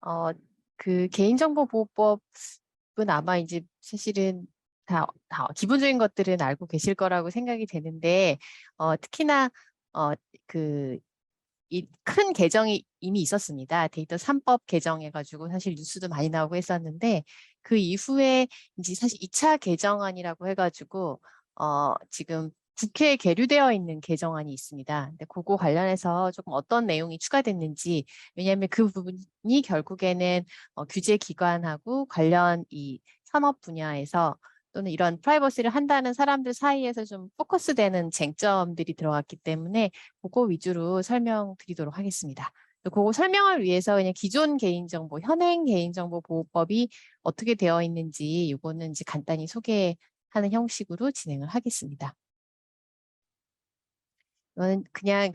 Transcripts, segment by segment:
어, 그 개인정보보호법은 아마 이제 사실은 다 기본적인 것들은 알고 계실 거라고 생각이 되는데, 특히나, 어, 그, 이 큰 개정이 이미 있었습니다. 데이터 3법 개정해가지고 사실 뉴스도 많이 나오고 했었는데, 그 이후에 이제 사실 2차 개정안이라고 해가지고, 지금 국회에 계류되어 있는 개정안이 있습니다. 근데 그거 관련해서 조금 어떤 내용이 추가됐는지, 왜냐하면 그 부분이 결국에는 규제 기관하고 관련 이 산업 분야에서 또는 이런 프라이버시를 한다는 사람들 사이에서 좀 포커스되는 쟁점들이 들어갔기 때문에 그거 위주로 설명드리도록 하겠습니다. 그거 설명을 위해서 그냥 기존 개인정보, 현행 개인정보보호법이 어떻게 되어 있는지 이거는 이제 간단히 소개하는 형식으로 진행을 하겠습니다. 이거는 그냥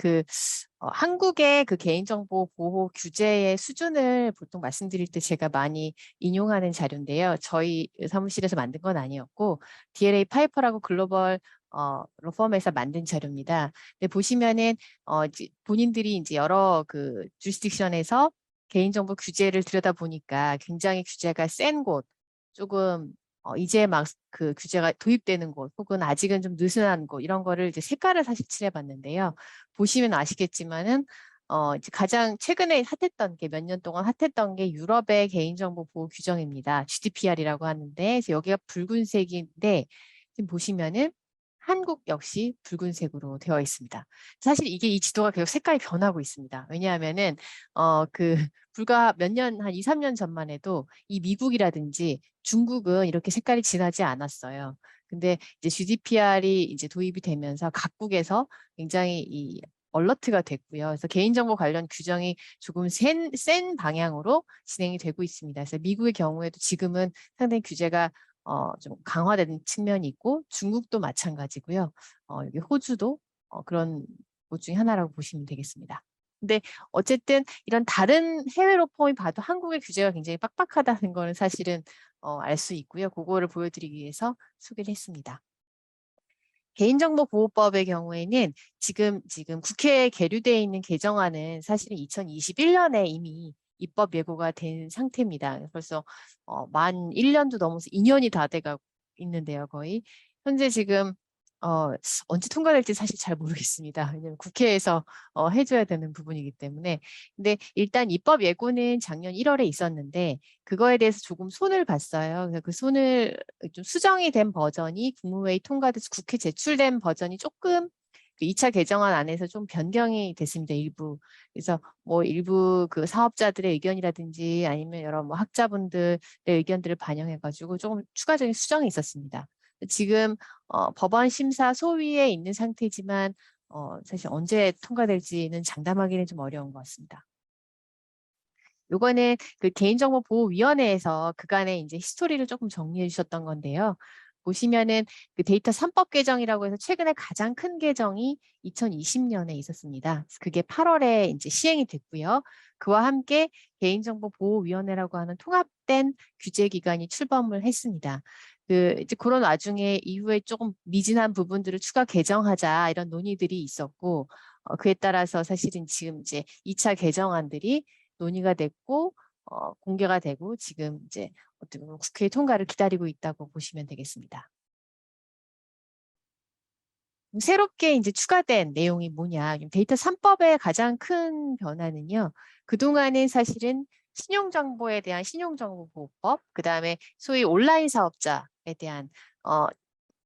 한국의 그 개인정보 보호 규제의 수준을 보통 말씀드릴 때 제가 많이 인용하는 자료인데요. 저희 사무실에서 만든 건 아니었고 DLA 파이퍼라고 글로벌 로펌에서 만든 자료입니다. 근데 보시면은 이제 본인들이 이제 여러 그 주리스딕션에서 개인정보 규제를 들여다 보니까 굉장히 규제가 센 곳, 조금 이제 막 그 규제가 도입되는 곳 혹은 아직은 좀 느슨한 곳 이런 거를 이제 색깔을 사실 칠해봤는데요. 보시면 아시겠지만은 이제 가장 최근에 핫했던 게 몇 년 동안 핫했던 게 유럽의 개인정보 보호 규정입니다. GDPR이라고 하는데 그래서 여기가 붉은색인데 지금 보시면은 한국 역시 붉은색으로 되어 있습니다. 사실 이게 이 지도가 계속 색깔이 변하고 있습니다. 왜냐하면은 불과 몇 년, 한 2, 3년 전만 해도 이 미국이라든지 중국은 이렇게 색깔이 진하지 않았어요. 근데 이제 GDPR이 이제 도입이 되면서 각국에서 굉장히 이 얼러트가 됐고요. 그래서 개인정보 관련 규정이 조금 센 방향으로 진행이 되고 있습니다. 그래서 미국의 경우에도 지금은 상당히 규제가 좀 강화된 측면이 있고 중국도 마찬가지고요. 여기 호주도 그런 곳 중에 하나라고 보시면 되겠습니다. 근데 어쨌든 이런 다른 해외 로펌이 봐도 한국의 규제가 굉장히 빡빡하다는 거는 사실은 알 수 있고요. 그거를 보여드리기 위해서 소개를 했습니다. 개인정보보호법의 경우에는 지금 국회에 계류되어 있는 개정안은 사실은 2021년에 이미 입법 예고가 된 상태입니다. 벌써 만 1년도 넘어서 2년이 다 돼가고 있는데요, 거의. 현재 지금 언제 통과될지 사실 잘 모르겠습니다. 왜냐하면 국회에서 해줘야 되는 부분이기 때문에. 근데 일단 입법 예고는 작년 1월에 있었는데 그거에 대해서 조금 손을 봤어요. 그래서 그 손을 좀 수정이 된 버전이 국무회의 통과돼서 국회 제출된 버전이 조금 그 2차 개정안 안에서 좀 변경이 됐습니다. 일부. 그래서 뭐 일부 그 사업자들의 의견이라든지 아니면 여러 뭐 학자분들의 의견들을 반영해가지고 조금 추가적인 수정이 있었습니다. 지금 법원 심사 소위에 있는 상태지만 사실 언제 통과될지는 장담하기는 좀 어려운 것 같습니다. 요거는 그 개인정보보호위원회에서 그간의 이제 히스토리를 조금 정리해 주셨던 건데요. 보시면은 그 데이터 3법 개정이라고 해서 최근에 가장 큰 개정이 2020년에 있었습니다. 그게 8월에 이제 시행이 됐고요. 그와 함께 개인정보보호위원회라고 하는 통합된 규제기관이 출범을 했습니다. 이제 그런 와중에 이후에 조금 미진한 부분들을 추가 개정하자 이런 논의들이 있었고, 그에 따라서 사실은 지금 이제 2차 개정안들이 논의가 됐고 공개가 되고 지금 이제 어떻게 보면 국회 통과를 기다리고 있다고 보시면 되겠습니다. 새롭게 이제 추가된 내용이 뭐냐? 데이터 3법의 가장 큰 변화는요. 그동안은 사실은 신용정보에 대한 신용정보보호법, 그다음에 소위 온라인 사업자에 대한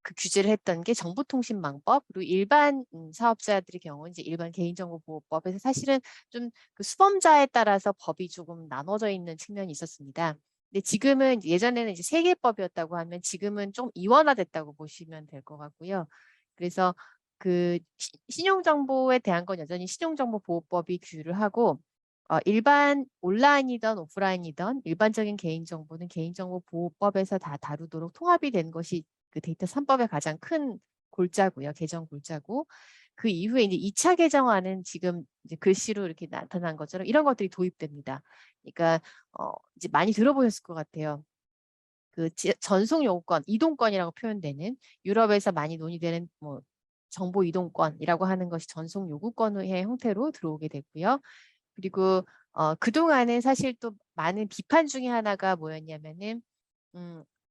그 규제를 했던 게 정보통신망법, 그리고 일반 사업자들의 경우 이제 일반 개인정보보호법에서 사실은 좀 그 수범자에 따라서 법이 조금 나눠져 있는 측면이 있었습니다. 근데 지금은 예전에는 이제 세 개법이었다고 하면 지금은 좀 이원화됐다고 보시면 될 것 같고요. 그래서 그 신용정보에 대한 건 여전히 신용정보보호법이 규율을 하고 일반 온라인이든 오프라인이든 일반적인 개인정보는 개인정보보호법에서 다 다루도록 통합이 된 것이 그 데이터 3법의 가장 큰 골자고요. 개정 골자고. 그 이후에 이제 2차 개정안은 지금 이제 글씨로 이렇게 나타난 것처럼 이런 것들이 도입됩니다. 그러니까 이제 많이 들어보셨을 것 같아요. 그 전송 요구권, 이동권이라고 표현되는 유럽에서 많이 논의되는 뭐 정보 이동권이라고 하는 것이 전송 요구권의 형태로 들어오게 됐고요. 그리고 그동안은 사실 또 많은 비판 중에 하나가 뭐였냐면은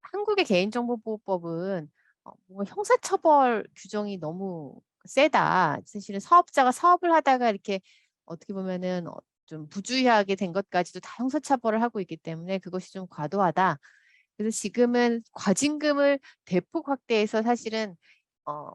한국의 개인정보보호법은 뭔가 형사처벌 규정이 너무 세다. 사실은 사업자가 사업을 하다가 이렇게 어떻게 보면은 좀 부주의하게 된 것까지도 다 형사처벌을 하고 있기 때문에 그것이 좀 과도하다. 그래서 지금은 과징금을 대폭 확대해서 사실은 어,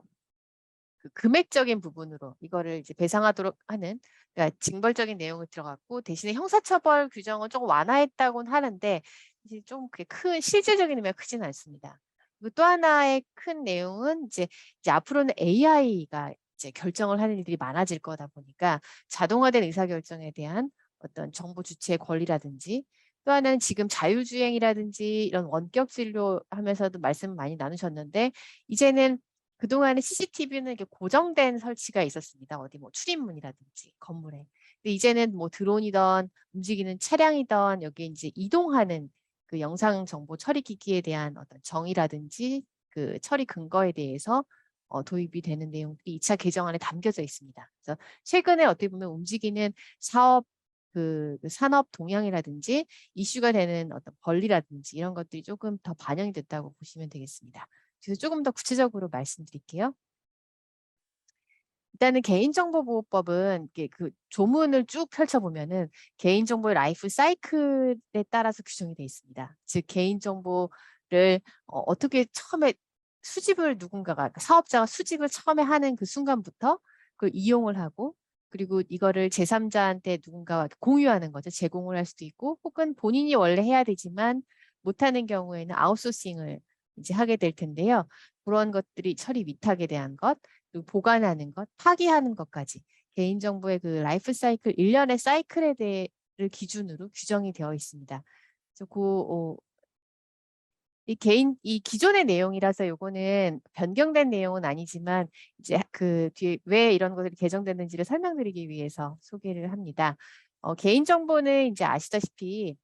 그 금액적인 부분으로 이거를 이제 배상하도록 하는, 그러니까 징벌적인 내용이 들어갔고 대신에 형사처벌 규정은 조금 완화했다고는 하는데 이제 좀 그게 큰 실질적인 의미가 크지는 않습니다. 그리고 또 하나의 큰 내용은 이제 앞으로는 AI가 이제 결정을 하는 일들이 많아질 거다 보니까 자동화된 의사결정에 대한 어떤 정보 주체의 권리라든지, 또 하나는 지금 자율주행이라든지 이런 원격 진료 하면서도 말씀 많이 나누셨는데, 이제는 그동안에 CCTV는 이렇게 고정된 설치가 있었습니다. 어디 뭐 출입문이라든지 건물에. 근데 이제는 뭐 드론이던 움직이는 차량이던 여기 이제 이동하는 그 영상 정보 처리 기기에 대한 어떤 정의라든지 그 처리 근거에 대해서 도입이 되는 내용들이 2차 개정안에 담겨져 있습니다. 그래서 최근에 어떻게 보면 움직이는 사업 그 산업 동향이라든지 이슈가 되는 어떤 권리라든지 이런 것들이 조금 더 반영이 됐다고 보시면 되겠습니다. 그래서 조금 더 구체적으로 말씀드릴게요. 일단은 개인정보보호법은 이게 그 조문을 쭉 펼쳐보면은 개인정보의 라이프 사이클에 따라서 규정이 되어 있습니다. 즉 개인정보를 어떻게 처음에 수집을 누군가가, 그러니까 사업자가 수집을 처음에 하는 그 순간부터 그걸 이용을 하고, 그리고 이거를 제3자한테 누군가와 공유하는 거죠. 제공을 할 수도 있고 혹은 본인이 원래 해야 되지만 못하는 경우에는 아웃소싱을 이제 하게 될 텐데요. 그런 것들이 처리 위탁에 대한 것, 그리고 보관하는 것, 파기하는 것까지 개인정보의 그 라이프 사이클, 일련의 사이클에 대해를 기준으로 규정이 되어 있습니다. 그래서 이 기존의 내용이라서 요거는 변경된 내용은 아니지만 이제 그 뒤에 왜 이런 것들이 개정됐는지를 설명드리기 위해서 소개를 합니다. 개인정보는 이제 아시다시피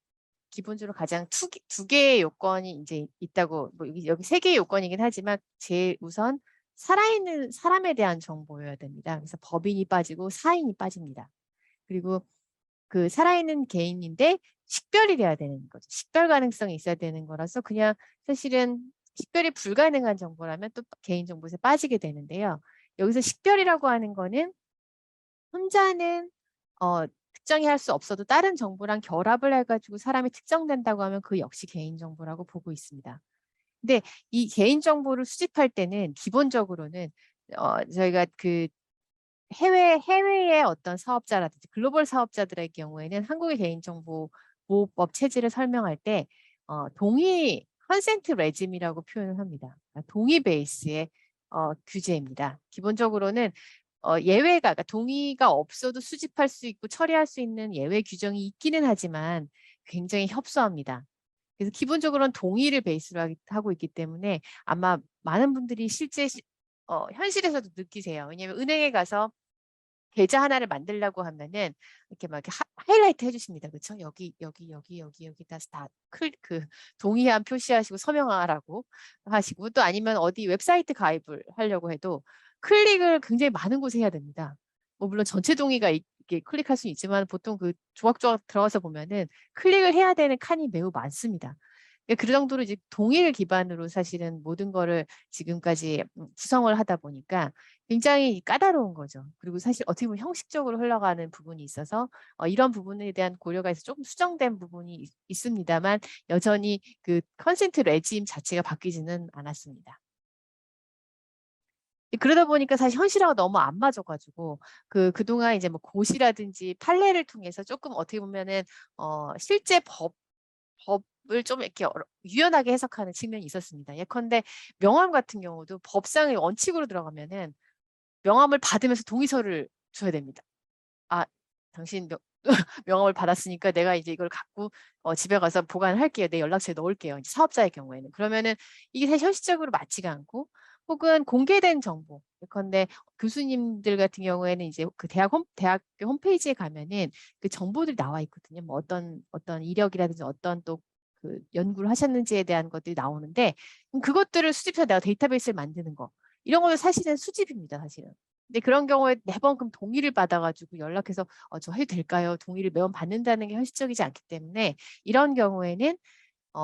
기본적으로 가장 두 개의 요건이 이제 있다고, 뭐 여기 세 개의 요건이긴 하지만 제일 우선 살아있는 사람에 대한 정보여야 됩니다. 그래서 법인이 빠지고 사인이 빠집니다. 그리고 그 살아있는 개인인데 식별이 돼야 되는 거죠. 식별 가능성이 있어야 되는 거라서 그냥 사실은 식별이 불가능한 정보라면 또 개인정보에서 빠지게 되는데요. 여기서 식별이라고 하는 거는 혼자는 특정이 할 수 없어도 다른 정보랑 결합을 해가지고 사람이 특정된다고 하면 그 역시 개인정보라고 보고 있습니다. 근데 이 개인정보를 수집할 때는 기본적으로는 저희가 그 해외의 어떤 사업자라든지 글로벌 사업자들의 경우에는 한국의 개인정보보호법 체제를 설명할 때 동의 컨센트 레짐이라고 표현을 합니다. 그러니까 동의 베이스의 규제입니다. 기본적으로는 예외가, 그러니까 동의가 없어도 수집할 수 있고 처리할 수 있는 예외 규정이 있기는 하지만 굉장히 협소합니다. 그래서 기본적으로는 동의를 베이스로 하고 있기 때문에 아마 많은 분들이 실제 현실에서도 느끼세요. 왜냐하면 은행에 가서 계좌 하나를 만들려고 하면은 이렇게 막 이렇게 하이라이트 해주십니다. 그렇죠? 여기다 그 동의안 표시하시고 서명하라고 하시고, 또 아니면 어디 웹사이트 가입을 하려고 해도 클릭을 굉장히 많은 곳에 해야 됩니다. 뭐 물론 전체 동의가 이렇게 클릭할 수 있지만 보통 그 조각조각 들어가서 보면은 클릭을 해야 되는 칸이 매우 많습니다. 그 정도로 이제 동의를 기반으로 사실은 모든 거를 지금까지 구성을 하다 보니까 굉장히 까다로운 거죠. 그리고 사실 어떻게 보면 형식적으로 흘러가는 부분이 있어서 이런 부분에 대한 고려가 있어 조금 수정된 부분이 있습니다만 여전히 그 컨센트 레짐 자체가 바뀌지는 않았습니다. 그러다 보니까 사실 현실하고 너무 안 맞아가지고 그동안 이제 뭐 고시라든지 판례를 통해서 조금 어떻게 보면은 실제 법을 좀 이렇게 유연하게 해석하는 측면이 있었습니다. 예컨대 명함 같은 경우도 법상의 원칙으로 들어가면은 명함을 받으면서 동의서를 줘야 됩니다. 아, 당신 명함을 받았으니까 내가 이제 이걸 갖고 집에 가서 보관할게요. 내 연락처에 넣을게요. 이제 사업자의 경우에는. 그러면은 이게 사실 현실적으로 맞지가 않고, 혹은 공개된 정보. 예컨대 교수님들 같은 경우에는 이제 그 대학교 홈페이지에 가면은 그 정보들이 나와 있거든요. 뭐 어떤 이력이라든지 어떤 또 그 연구를 하셨는지에 대한 것들이 나오는데, 그것들을 수집해서 내가 데이터베이스를 만드는 거. 이런 거는 사실은 수집입니다, 사실은. 근데 그런 경우에 매번 그럼 동의를 받아가지고 연락해서 저 해도 될까요? 동의를 매번 받는다는 게 현실적이지 않기 때문에 이런 경우에는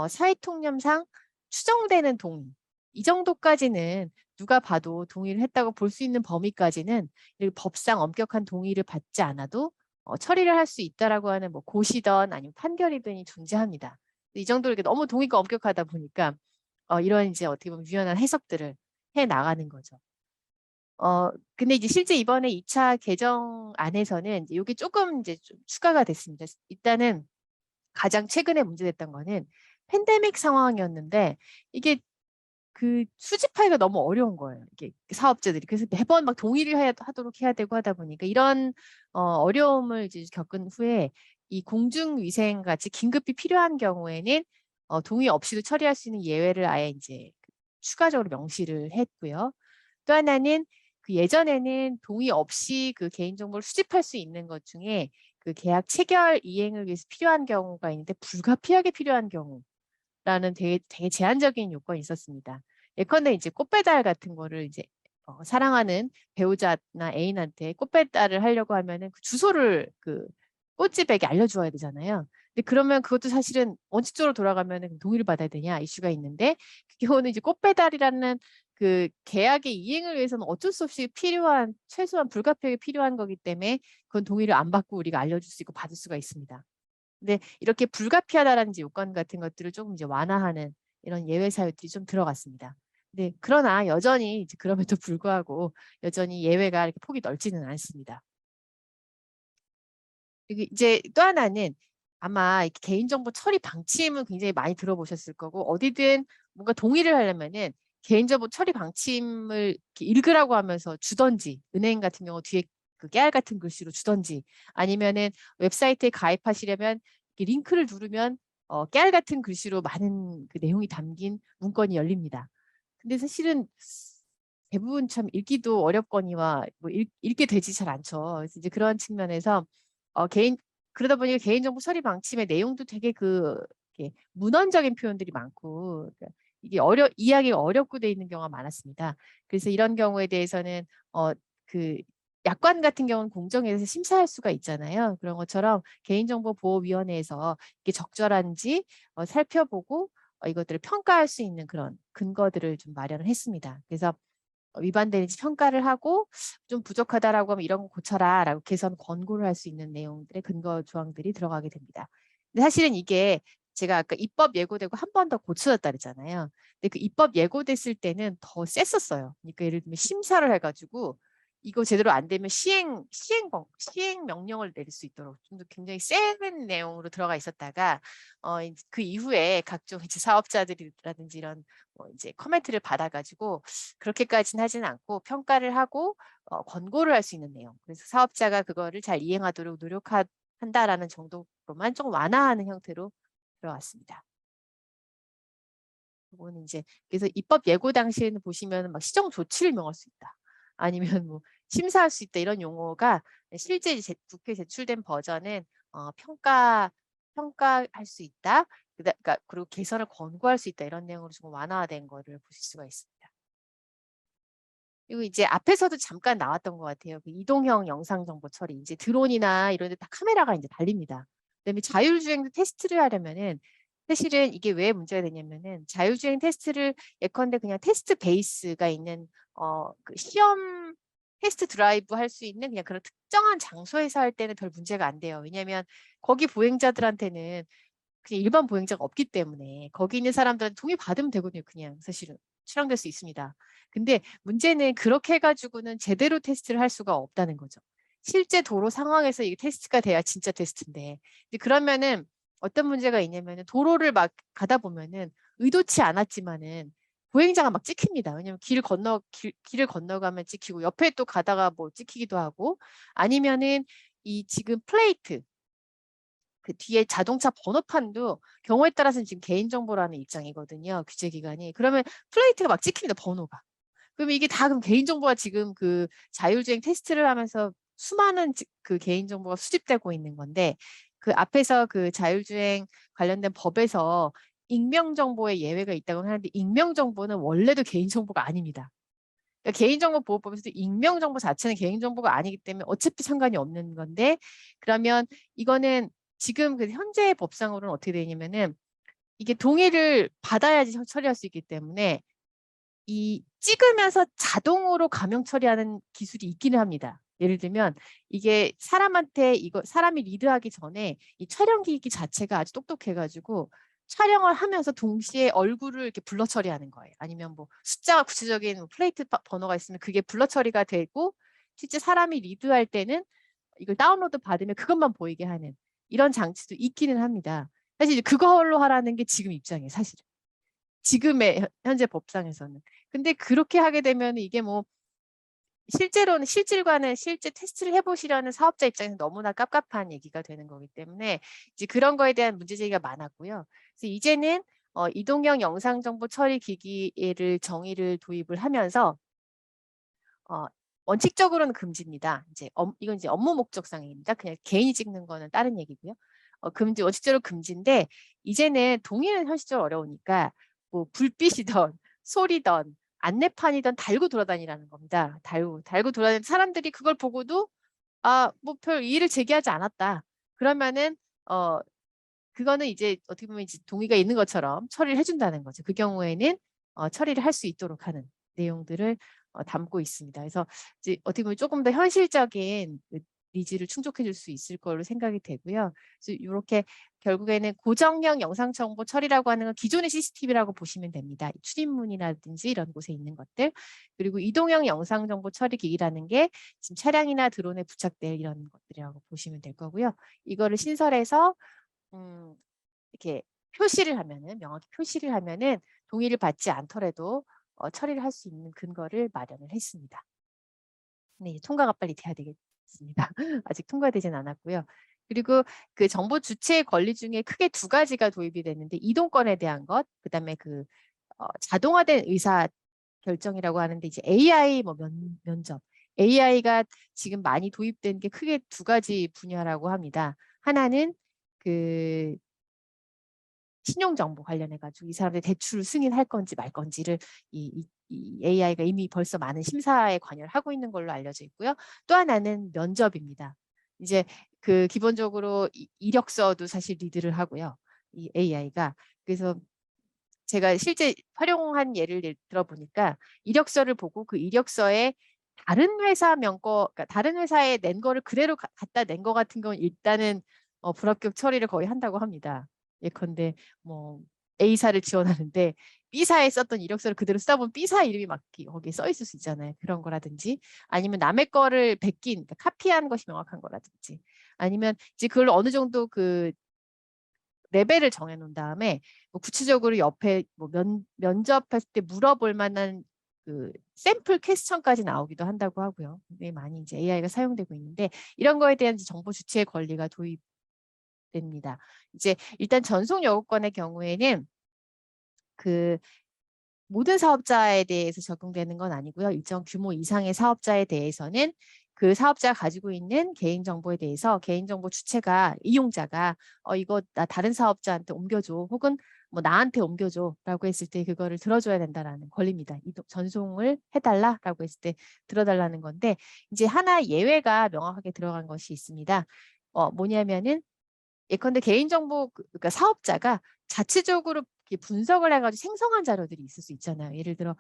사회통념상 추정되는 동의 이 정도까지는 누가 봐도 동의를 했다고 볼 수 있는 범위까지는 법상 엄격한 동의를 받지 않아도 처리를 할 수 있다라고 하는 뭐 고시든 아니면 판결이든이 존재합니다. 이 정도로 이렇게 너무 동의가 엄격하다 보니까 이런 이제 어떻게 보면 유연한 해석들을 해 나가는 거죠. 근데 이제 실제 이번에 2차 개정안에서는 이제 이게 조금 이제 좀 추가가 됐습니다. 일단은 가장 최근에 문제됐던 거는 팬데믹 상황이었는데 이게 그 수집하기가 너무 어려운 거예요. 이게 사업자들이. 그래서 매번 막 동의를 하도록 해야 되고 하다 보니까 이런 어려움을 이제 겪은 후에 이 공중위생 같이 긴급히 필요한 경우에는 동의 없이도 처리할 수 있는 예외를 아예 이제 추가적으로 명시를 했고요. 또 하나는 그 예전에는 동의 없이 그 개인정보를 수집할 수 있는 것 중에 그 계약 체결 이행을 위해서 필요한 경우가 있는데 불가피하게 필요한 경우라는 되게 제한적인 요건이 있었습니다. 예컨대 이제 꽃배달 같은 거를 이제 사랑하는 배우자나 애인한테 꽃배달을 하려고 하면은 그 주소를 그 꽃집에게 알려주어야 되잖아요. 근데 그러면 그것도 사실은 원칙적으로 돌아가면은 동의를 받아야 되냐 이슈가 있는데 그 경우는 이제 꽃배달이라는 그 계약의 이행을 위해서는 어쩔 수 없이 필요한 최소한 불가피하게 필요한 거기 때문에 그건 동의를 안 받고 우리가 알려줄 수 있고 받을 수가 있습니다. 근데 이렇게 불가피하다라는 요건 같은 것들을 조금 이제 완화하는 이런 예외 사유들이 좀 들어갔습니다. 네, 그러나 여전히 이제 그럼에도 불구하고 여전히 예외가 이렇게 폭이 넓지는 않습니다. 이제 또 하나는 아마 개인정보 처리 방침은 굉장히 많이 들어보셨을 거고 어디든 뭔가 동의를 하려면은 개인정보 처리 방침을 읽으라고 하면서 주던지 은행 같은 경우 뒤에 그 깨알 같은 글씨로 주던지 아니면은 웹사이트에 가입하시려면 링크를 누르면 깨알 같은 글씨로 많은 그 내용이 담긴 문건이 열립니다. 근데 사실은 대부분 참 읽기도 어렵거니와 뭐 읽게 되지 잘 않죠. 그래서 이제 그런 측면에서 그러다 보니까 개인정보 처리 방침의 내용도 되게 이렇게 문헌적인 표현들이 많고 그러니까 이게 이해하기가 어렵고 돼 있는 경우가 많았습니다. 그래서 이런 경우에 대해서는 그 약관 같은 경우는 공정위에서 심사할 수가 있잖아요. 그런 것처럼 개인정보보호위원회에서 이게 적절한지 살펴보고 이것들을 평가할 수 있는 그런 근거들을 좀 마련을 했습니다. 그래서 위반되는지 평가를 하고 좀 부족하다라고 하면 이런 거 고쳐라라고 개선 권고를 할 수 있는 내용들의 근거 조항들이 들어가게 됩니다. 근데 사실은 이게 제가 아까 입법 예고되고 한 번 더 고쳐졌다 그랬잖아요. 근데 그 입법 예고됐을 때는 더 셌었어요. 그러니까 예를 들면 심사를 해가지고 이거 제대로 안 되면 시행 명령을 내릴 수 있도록 좀 더 굉장히 센 내용으로 들어가 있었다가 그 이후에 각종 이제 사업자들이라든지 이런 이제 커멘트를 받아가지고 그렇게까지는 하지는 않고 평가를 하고 권고를 할 수 있는 내용. 그래서 사업자가 그거를 잘 이행하도록 노력한다라는 정도로만 조금 완화하는 형태로 들어왔습니다. 이거는 이제 그래서 입법 예고 당시에는 보시면 막 시정 조치를 명할 수 있다. 아니면 뭐 심사할 수 있다 이런 용어가 실제 국회에 제출된 버전은 평가할 수 있다. 그러니까 그리고 개선을 권고할 수 있다 이런 내용으로 좀 완화된 거를 보실 수가 있습니다. 그리고 이제 앞에서도 잠깐 나왔던 것 같아요. 그 이동형 영상 정보 처리. 이제 드론이나 이런 데 다 카메라가 이제 달립니다. 그다음에 자율주행도 테스트를 하려면은 사실은 이게 왜 문제가 되냐면은 자율주행 테스트를 예컨대 그냥 테스트 베이스가 있는 그 시험 테스트 드라이브 할 수 있는 그냥 그런 특정한 장소에서 할 때는 별 문제가 안 돼요. 왜냐하면 거기 보행자들한테는 그냥 일반 보행자가 없기 때문에 거기 있는 사람들은 동의 받으면 되거든요. 그냥 사실은 출항될 수 있습니다. 근데 문제는 그렇게 해가지고는 제대로 테스트를 할 수가 없다는 거죠. 실제 도로 상황에서 이게 테스트가 돼야 진짜 테스트인데. 근데 그러면은 어떤 문제가 있냐면은 도로를 막 가다 보면은 의도치 않았지만은 보행자가 막 찍힙니다. 왜냐면 길을 건너가면 찍히고 옆에 또 가다가 뭐 찍히기도 하고 아니면은 이 지금 플레이트 그 뒤에 자동차 번호판도 경우에 따라서는 지금 개인정보라는 입장이거든요. 규제기관이. 그러면 플레이트가 막 찍힙니다. 번호가. 그러면 이게 다 그럼 개인정보가 지금 그 자율주행 테스트를 하면서 수많은 그 개인정보가 수집되고 있는 건데 그 앞에서 그 자율주행 관련된 법에서 익명정보에 예외가 있다고 하는데 익명정보는 원래도 개인정보가 아닙니다. 그러니까 개인정보보호법에서도 익명정보 자체는 개인정보가 아니기 때문에 어차피 상관이 없는 건데, 그러면 이거는 지금 그 현재 법상으로는 어떻게 되냐면은 이게 동의를 받아야지 처리할 수 있기 때문에 이 찍으면서 자동으로 가명 처리하는 기술이 있기는 합니다. 예를 들면 이게 사람한테 이거 사람이 리드하기 전에 이 촬영기기 자체가 아주 똑똑해가지고 촬영을 하면서 동시에 얼굴을 이렇게 블러 처리하는 거예요. 아니면 뭐 숫자가 구체적인 플레이트 번호가 있으면 그게 블러 처리가 되고 실제 사람이 리드할 때는 이걸 다운로드 받으면 그것만 보이게 하는 이런 장치도 있기는 합니다. 사실 이제 그걸로 하라는 게 지금 입장이에요, 사실은. 지금의 현재 법상에서는. 근데 그렇게 하게 되면 이게 뭐 실제로는 실질과는 실제 테스트를 해보시려는 사업자 입장에서 너무나 깝깝한 얘기가 되는 거기 때문에 이제 그런 거에 대한 문제 제기가 많았고요. 그래서 이제는 이동형 영상정보 처리 기기를 정의를 도입을 하면서 원칙적으로는 금지입니다. 이건 이제 업무 목적상입니다. 그냥 개인이 찍는 거는 다른 얘기고요. 원칙적으로 금지인데 이제는 동의는 현실적으로 어려우니까 뭐 불빛이던 소리던 안내판이던 달고 돌아다니라는 겁니다. 달고 돌아다니는 사람들이 그걸 보고도 뭐 별 이의를 제기하지 않았다. 그러면은 그거는 이제 어떻게 보면 이제 동의가 있는 것처럼 처리를 해준다는 거죠. 그 경우에는 처리를 할 수 있도록 하는 내용들을 담고 있습니다. 그래서 이제 어떻게 보면 조금 더 현실적인 그 니즈를 충족해 줄 수 있을 걸로 생각이 되고요. 그래서 이렇게 결국에는 고정형 영상 정보 처리라고 하는 건 기존의 CCTV라고 보시면 됩니다. 출입문이라든지 이런 곳에 있는 것들. 그리고 이동형 영상 정보 처리 기기라는 게 지금 차량이나 드론에 부착될 이런 것들이라고 보시면 될 거고요. 이거를 신설해서 이렇게 표시를 하면은 명확히 표시를 하면은 동의를 받지 않더라도 처리를 할 수 있는 근거를 마련을 했습니다. 네, 통과가 빨리 돼야 되겠습니다. 아직 통과되진 않았고요. 그리고 그 정보 주체의 권리 중에 크게 두 가지가 도입이 됐는데 이동권에 대한 것, 그다음에 그 자동화된 의사 결정이라고 하는데 이제 AI 뭐 면접, AI가 지금 많이 도입된 게 크게 두 가지 분야라고 합니다. 하나는 그 신용정보 관련해가지고 이 사람들 대출 승인할 건지 말 건지를 이 AI가 이미 벌써 많은 심사에 관여를 하고 있는 걸로 알려져 있고요. 또 하나는 면접입니다. 이제 그 기본적으로 이력서도 사실 리드를 하고요. 이 AI가. 그래서 제가 실제 활용한 예를 들어보니까 이력서를 보고 그 이력서에 다른 회사 그러니까 다른 회사에 낸 거를 그대로 갖다 낸 거 같은 경우는 일단은 불합격 처리를 거의 한다고 합니다. 예컨대 뭐 A사를 지원하는데 B사에 썼던 이력서를 그대로 쓰다 보면 B사 이름이 막 거기에 써 있을 수 있잖아요. 그런 거라든지 아니면 남의 거를 베낀, 그러니까 카피한 것이 명확한 거라든지 아니면 이제 그걸 어느 정도 그 레벨을 정해 놓은 다음에 뭐 구체적으로 옆에 뭐 면접했을 때 물어볼 만한 그 샘플 퀘스천까지 나오기도 한다고 하고요. 굉장히 많이 이제 AI가 사용되고 있는데 이런 거에 대한 정보 주체의 권리가 도입됩니다. 이제 일단 전속 요구권의 경우에는 그 모든 사업자에 대해서 적용되는 건 아니고요. 일정 규모 이상의 사업자에 대해서는 그 사업자가 가지고 있는 개인정보에 대해서 개인정보 주체가 이용자가 이거 나 다른 사업자한테 옮겨줘 혹은 뭐 나한테 옮겨줘 라고 했을 때 그거를 들어줘야 된다라는 권리입니다. 전송을 해달라라고 했을 때 들어달라는 건데 이제 하나 예외가 명확하게 들어간 것이 있습니다. 뭐냐면은 예컨대 개인정보 그러니까 사업자가 자체적으로 분석을 해가지고 생성한 자료들이 있을 수 있잖아요. 예를 들어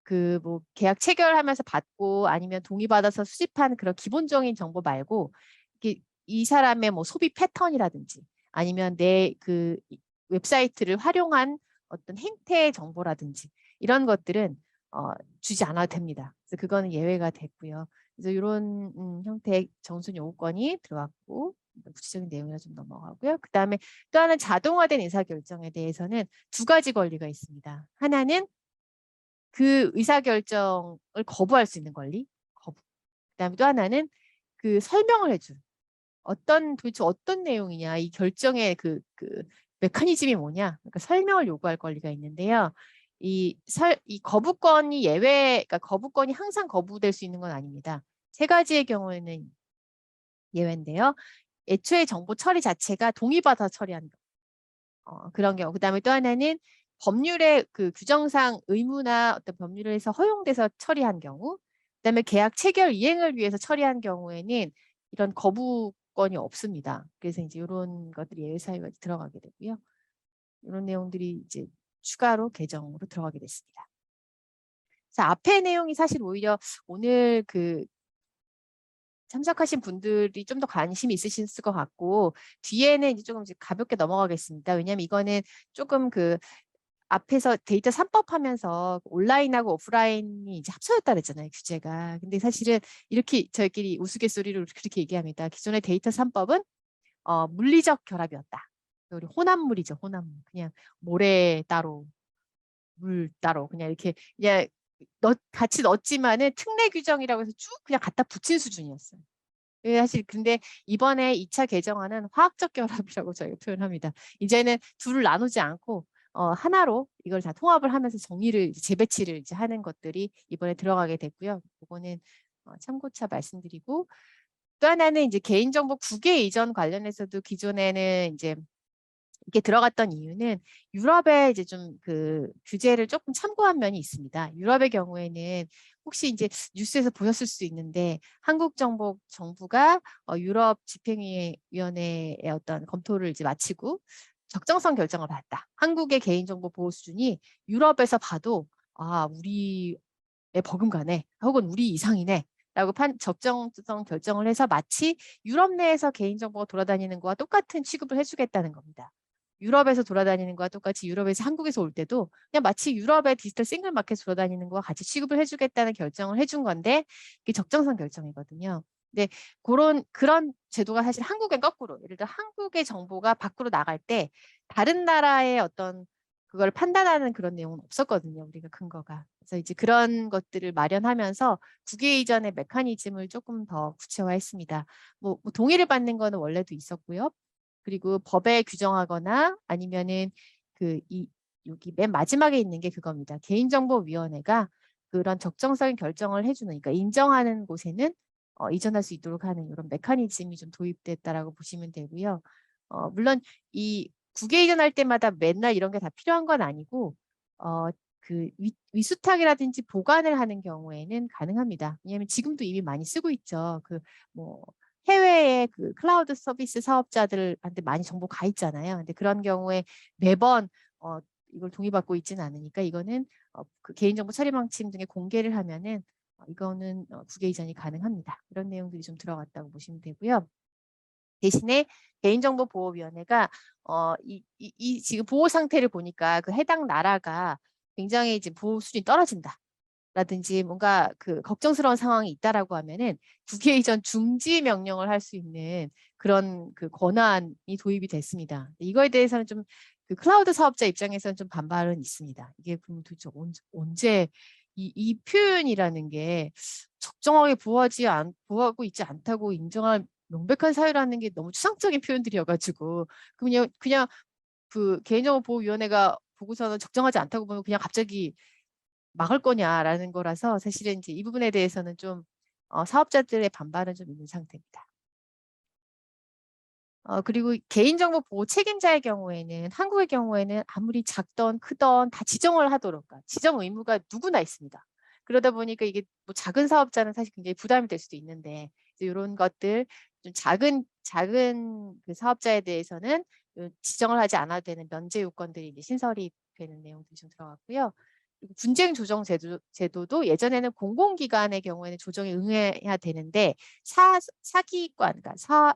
그 뭐 계약 체결하면서 받고 아니면 동의받아서 수집한 그런 기본적인 정보 말고 이 사람의 뭐 소비 패턴이라든지 아니면 내 그 웹사이트를 활용한 어떤 행태의 정보라든지 이런 것들은 주지 않아도 됩니다. 그래서 그거는 예외가 됐고요. 그래서 이런 형태의 정순 요구권이 들어왔고 구체적인 내용이라 좀 넘어가고요. 그 다음에 또 하나는 자동화된 의사결정에 대해서는 두 가지 권리가 있습니다. 하나는 그 의사결정을 거부할 수 있는 권리, 거부. 그 다음에 또 하나는 그 설명을 해줄. 도대체 어떤 내용이냐, 이 결정의 그 메커니즘이 뭐냐, 그러니까 설명을 요구할 권리가 있는데요. 이 거부권이 그러니까 거부권이 항상 거부될 수 있는 건 아닙니다. 세 가지의 경우에는 예외인데요. 애초에 정보 처리 자체가 동의받아 처리하는 그런 경우. 그 다음에 또 하나는 법률의 그 규정상 의무나 어떤 법률에서 허용돼서 처리한 경우, 그다음에 계약 체결 이행을 위해서 처리한 경우에는 이런 거부권이 없습니다. 그래서 이제 이런 것들이 예외 사유가 들어가게 되고요. 이런 내용들이 이제 추가로 개정으로 들어가게 됐습니다. 자, 앞의 내용이 사실 오히려 오늘 그 참석하신 분들이 좀 더 관심이 있으실 것 같고, 뒤에는 이제 조금 이제 가볍게 넘어가겠습니다. 왜냐하면 이거는 조금 그 앞에서 데이터 3법 하면서 온라인하고 오프라인이 이제 합쳐졌다 그랬잖아요, 규제가. 근데 사실은 이렇게 저희끼리 우스갯소리로 그렇게 얘기합니다. 기존의 데이터 3법은 물리적 결합이었다. 우리 혼합물이죠, 혼합물. 그냥 모래 따로, 물 따로 그냥 이렇게 그냥 같이 넣었지만은 특례 규정이라고 해서 쭉 그냥 갖다 붙인 수준이었어요. 사실 근데 이번에 2차 개정안은 화학적 결합이라고 저희가 표현합니다. 이제는 둘을 나누지 않고 하나로 이걸 다 통합을 하면서 정의를 재배치를 이제 하는 것들이 이번에 들어가게 됐고요. 그거는 참고차 말씀드리고, 또 하나는 이제 개인정보 국외 이전 관련해서도 기존에는 이제 이게 들어갔던 이유는 유럽의 이제 좀 그 규제를 조금 참고한 면이 있습니다. 유럽의 경우에는 혹시 이제 뉴스에서 보셨을 수 있는데 한국 정부가 유럽 집행위원회의 어떤 검토를 이제 마치고 적정성 결정을 받았다. 한국의 개인정보 보호 수준이 유럽에서 봐도 우리의 버금가네 혹은 우리 이상이네 라고 적정성 결정을 해서 마치 유럽 내에서 개인정보가 돌아다니는 거와 똑같은 취급을 해주겠다는 겁니다. 유럽에서 돌아다니는 거와 똑같이 유럽에서 한국에서 올 때도 그냥 마치 유럽의 디지털 싱글 마켓 돌아다니는 거와 같이 취급을 해주겠다는 결정을 해준 건데 그게 적정성 결정이거든요. 근데 그런 제도가 사실 한국엔 거꾸로, 예를 들어 한국의 정보가 밖으로 나갈 때 다른 나라의 어떤 그걸 판단하는 그런 내용은 없었거든요. 우리가 근거가. 그래서 이제 그런 것들을 마련하면서 국외 이전의 메커니즘을 조금 더 구체화했습니다. 뭐 동의를 받는 거는 원래도 있었고요. 그리고 법에 규정하거나 아니면은 여기 맨 마지막에 있는 게 그겁니다. 개인정보위원회가 그런 적정적인 결정을 해주는, 그러니까 인정하는 곳에는 이전할 수 있도록 하는 이런 메커니즘이 좀 도입됐다라고 보시면 되고요. 물론 이 국외 이전할 때마다 맨날 이런 게 다 필요한 건 아니고 그 위수탁이라든지 보관을 하는 경우에는 가능합니다. 왜냐하면 지금도 이미 많이 쓰고 있죠. 뭐 해외의 그 클라우드 서비스 사업자들한테 많이 정보 가 있잖아요. 근데 그런 경우에 매번 이걸 동의받고 있지는 않으니까 이거는 그 개인정보 처리 방침 등의 공개를 하면은 이거는 국외 이전이 가능합니다. 이런 내용들이 좀 들어갔다고 보시면 되고요. 대신에 개인정보보호위원회가 지금 보호 상태를 보니까 그 해당 나라가 굉장히 이제 보호 수준이 떨어진다. 라든지 뭔가 그 걱정스러운 상황이 있다라고 하면은 국외 이전 중지 명령을 할 수 있는 그런 그 권한이 도입이 됐습니다. 이거에 대해서는 좀 그 클라우드 사업자 입장에서는 좀 반발은 있습니다. 이게 그럼 도대체 언제 이 표현이라는 게 적정하게 보호하고 있지 않다고 인정할 명백한 사유라는 게 너무 추상적인 표현들이어가지고 그냥 그 개인정보보호위원회가 보고서는 적정하지 않다고 보면 그냥 갑자기 막을 거냐라는 거라서 사실은 이제 이 부분에 대해서는 좀 사업자들의 반발은 좀 있는 상태입니다. 그리고 개인정보 보호 책임자의 경우에는 한국의 경우에는 아무리 작던 크던 다 지정을 하도록, 지정 의무가 누구나 있습니다. 그러다 보니까 이게 뭐 작은 사업자는 사실 굉장히 부담이 될 수도 있는데 이런 것들 좀 작은 그 사업자에 대해서는 지정을 하지 않아도 되는 면제 요건들이 이제 신설이 되는 내용들이 좀 들어갔고요. 그리고 분쟁 조정 제도도 예전에는 공공기관의 경우에는 조정에 응해야 되는데 사기관, 그러니까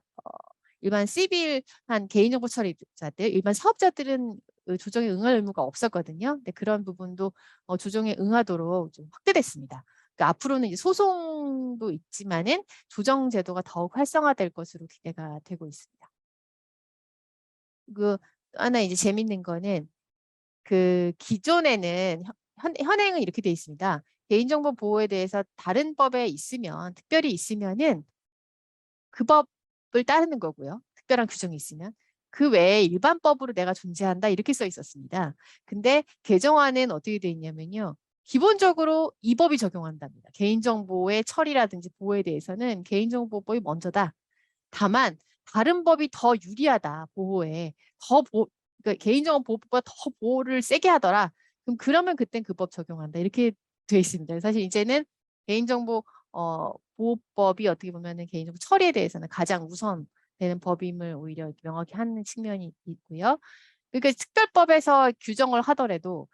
일반 시빌한 개인정보 처리자들, 일반 사업자들은 조정에 응할 의무가 없었거든요. 근데 그런 부분도 조정에 응하도록 좀 확대됐습니다. 그러니까 앞으로는 이제 소송도 있지만은 조정 제도가 더욱 활성화될 것으로 기대가 되고 있습니다. 그 하나 이제 재밌는 거는 그 기존에는 현행은 이렇게 돼 있습니다. 개인정보 보호에 대해서 다른 법에 있으면, 특별히 있으면은 그 법을 따르는 거고요. 특별한 규정이 있으면. 그 외에 일반법으로 내가 존재한다 이렇게 써 있었습니다. 근데 개정안은 어떻게 돼 있냐면요. 기본적으로 이 법이 적용한답니다. 개인정보의 처리라든지 보호에 대해서는 개인정보법이 먼저다. 다만 다른 법이 더 유리하다. 보호에. 그러니까 개인정보보호법보다 더 보호를 세게 하더라. 그러면 그땐 그 법 적용한다. 이렇게 돼 있습니다. 사실 이제는 개인정보 보호법이 어떻게 보면은 개인정보 처리에 대해서는 가장 우선되는 법임을 오히려 명확히 하는 측면이 있고요. 그러니까 특별법에서 규정을 하더라도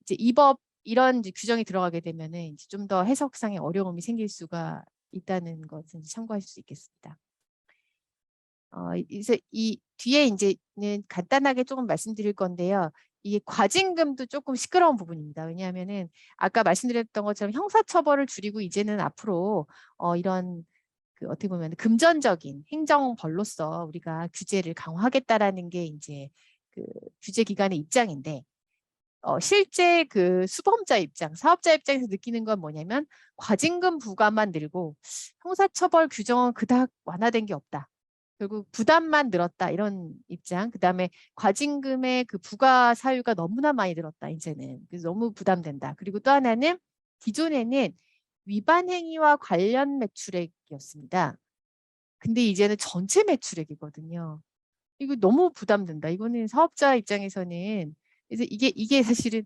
이제 이 법 이런 이제 규정이 들어가게 되면은 이제 좀 더 해석상의 어려움이 생길 수가 있다는 것은 참고하실 수 있겠습니다. 그래서 이 뒤에 이제는 간단하게 조금 말씀드릴 건데요. 이 과징금도 조금 시끄러운 부분입니다. 왜냐하면은 아까 말씀드렸던 것처럼 형사처벌을 줄이고 이제는 앞으로 이런 그 어떻게 보면 금전적인 행정벌로서 우리가 규제를 강화하겠다라는 게 이제 그 규제 기관의 입장인데 실제 그 수범자 입장, 사업자 입장에서 느끼는 건 뭐냐면 과징금 부과만 늘고 형사처벌 규정은 그닥 완화된 게 없다. 결국 부담만 늘었다 이런 입장. 그다음에 과징금의 그 부과 사유가 너무나 많이 늘었다 이제는. 그래서 너무 부담된다. 그리고 또 하나는 기존에는 위반 행위와 관련 매출액이었습니다. 근데 이제는 전체 매출액이거든요. 이거 너무 부담된다. 이거는 사업자 입장에서는 그래서 이게 사실은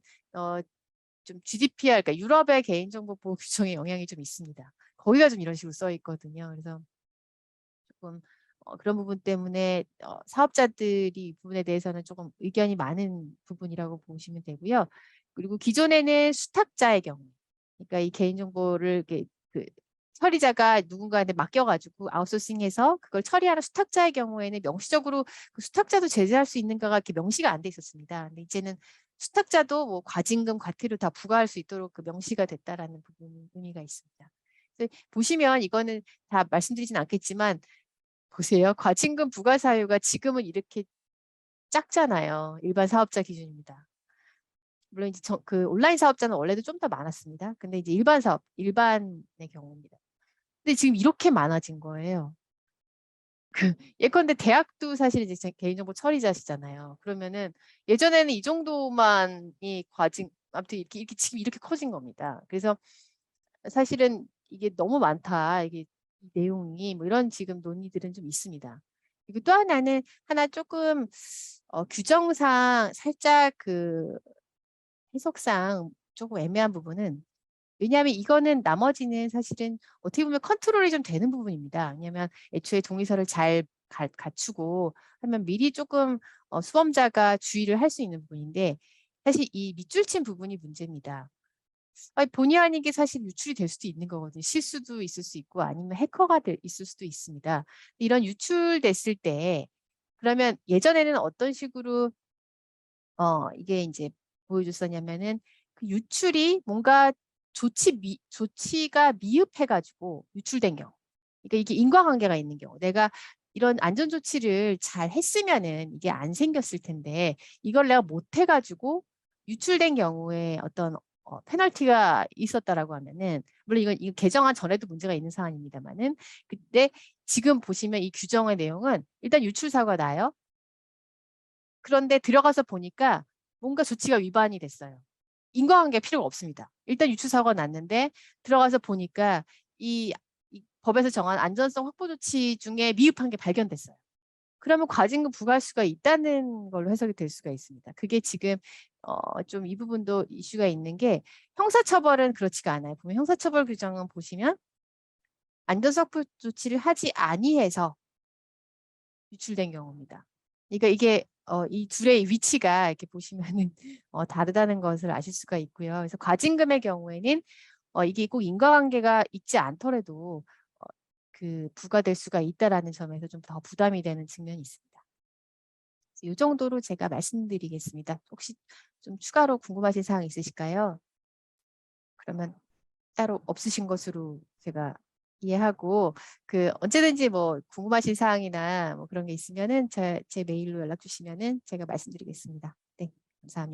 좀 GDPR, 그러니까 유럽의 개인정보 보호 규정에 영향이 좀 있습니다. 거기가 좀 이런 식으로 써 있거든요. 그래서 조금 그런 부분 때문에 사업자들이 이 부분에 대해서는 조금 의견이 많은 부분이라고 보시면 되고요. 그리고 기존에는 수탁자의 경우, 그러니까 이 개인정보를 이렇게 그 처리자가 누군가한테 맡겨가지고 아웃소싱해서 그걸 처리하는 수탁자의 경우에는 명시적으로 그 수탁자도 제재할 수 있는가가 이렇게 명시가 안 돼 있었습니다. 근데 이제는 수탁자도 뭐 과징금, 과태료 다 부과할 수 있도록 그 명시가 됐다라는 부분 의미가 있습니다. 보시면 이거는 다 말씀드리진 않겠지만 보세요. 과징금 부과 사유가 지금은 이렇게 작잖아요. 일반 사업자 기준입니다. 물론 이제 그 온라인 사업자는 원래도 좀 더 많았습니다. 근데 이제 일반 사업, 일반의 경우입니다. 근데 지금 이렇게 많아진 거예요. 예컨대 대학도 사실 이제 개인정보 처리자시잖아요. 그러면은 예전에는 이 정도만이 아무튼 이렇게 지금 이렇게 커진 겁니다. 그래서 사실은 이게 너무 많다. 이게 이 내용이 뭐 이런 지금 논의들은 좀 있습니다. 그리고 또 하나는 조금 규정상 살짝 그 해석상 조금 애매한 부분은 왜냐하면 이거는 나머지는 사실은 어떻게 보면 컨트롤이 좀 되는 부분입니다. 왜냐하면 애초에 동의서를 잘 갖추고 하면 미리 조금 수범자가 주의를 할 수 있는 부분인데 사실 이 밑줄 친 부분이 문제입니다. 아니, 본의 아니게 사실 유출이 될 수도 있는 거거든요. 실수도 있을 수 있고 아니면 해커가 있을 수도 있습니다. 이런 유출됐을 때 그러면 예전에는 어떤 식으로 이게 이제 보여줬었냐면은 그 유출이 뭔가 조치가 미흡해가지고 유출된 경우. 그러니까 이게 인과관계가 있는 경우. 내가 이런 안전조치를 잘 했으면은 이게 안 생겼을 텐데 이걸 내가 못해가지고 유출된 경우에 어떤 페널티가 있었다라고 하면은 물론 이거 개정안 전에도 문제가 있는 사안입니다만은 그때 지금 보시면 이 규정의 내용은 일단 유출 사고가 나요. 그런데 들어가서 보니까 뭔가 조치가 위반이 됐어요. 인과관계 필요가 없습니다. 일단 유출 사고가 났는데 들어가서 보니까 이 법에서 정한 안전성 확보 조치 중에 미흡한 게 발견됐어요. 그러면 과징금 부과할 수가 있다는 걸로 해석이 될 수가 있습니다. 그게 지금 좀 이 부분도 이슈가 있는 게 형사처벌은 그렇지가 않아요. 보면 형사처벌 규정은 보시면 안전성 확보 조치를 하지 아니해서 유출된 경우입니다. 그러니까 이게 이 둘의 위치가 이렇게 보시면은 다르다는 것을 아실 수가 있고요. 그래서 과징금의 경우에는 이게 꼭 인과관계가 있지 않더라도 그 부과될 수가 있다라는 점에서 좀 더 부담이 되는 측면이 있습니다. 이 정도로 제가 말씀드리겠습니다. 혹시 좀 추가로 궁금하신 사항 있으실까요? 그러면 따로 없으신 것으로 제가 이해하고 그 언제든지 뭐 궁금하신 사항이나 뭐 그런 게 있으면은 제 메일로 연락 주시면은 제가 말씀드리겠습니다. 네, 감사합니다.